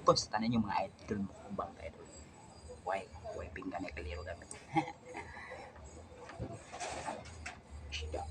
Bos, tandanya mga idol mo bang idol. Why pinggannya keliru kan. Isda.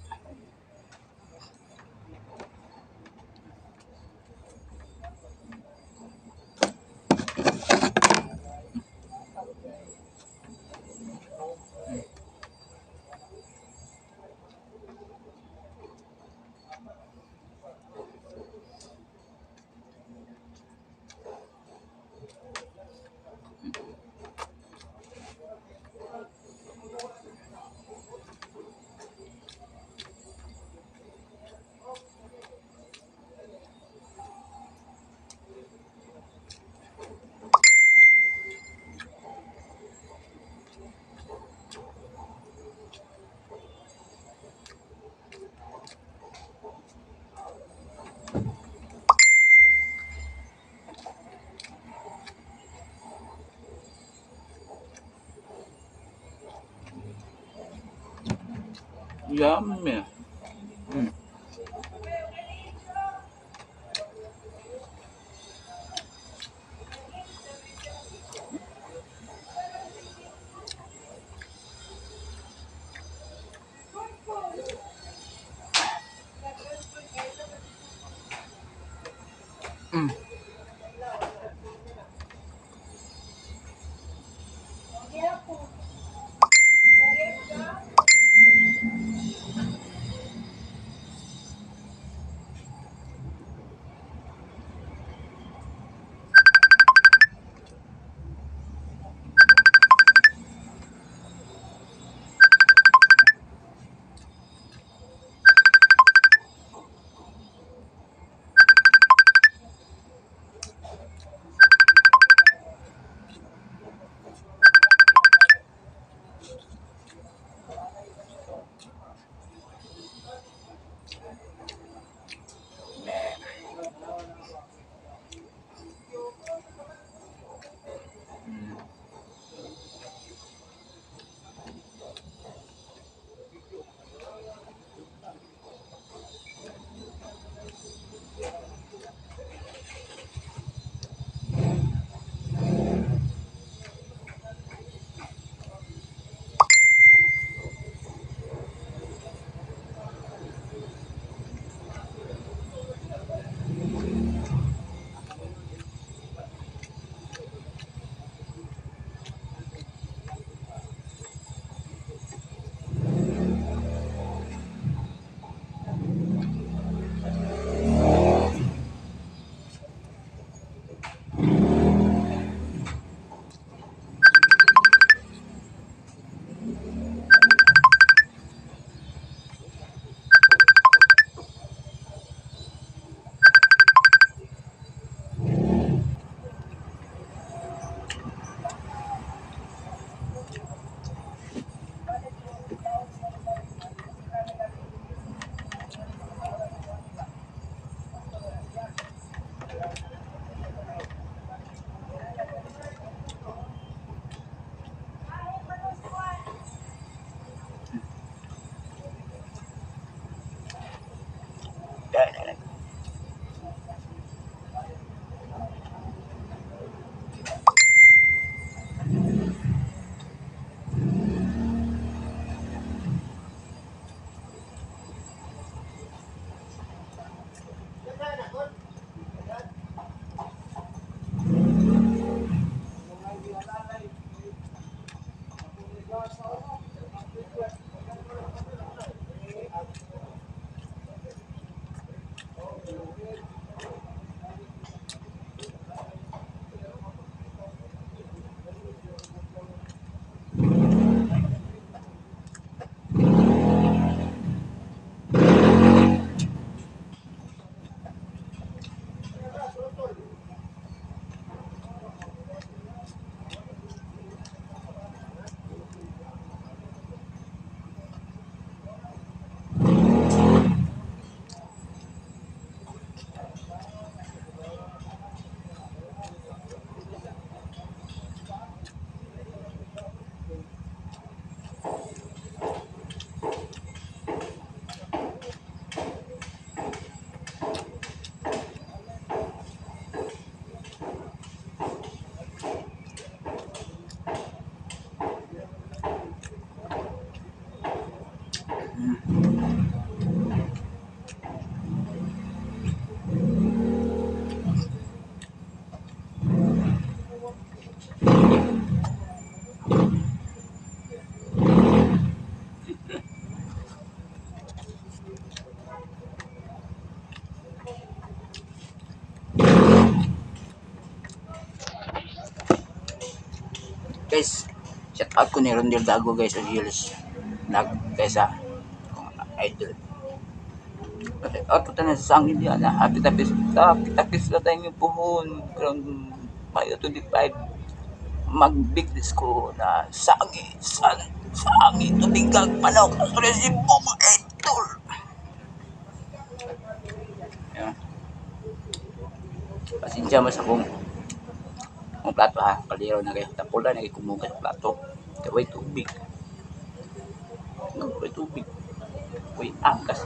Yummy. Mm. Mm. Guys, shout out ko ni Rondel Dago guys on Hills. Kaysa idol. At ito na sa sangin diyan na tapis na tayo yung puhon. Kung Mayo 25, mag-biglis ko na sangi tubigang manok. Resibo mga idol. Ayan. Pasensya mo sa kung plato ha. Kaliro na kayo. Tapula na kayo kumuha sa plato. Kaway tubig. Kaway tubig. Kaway agas.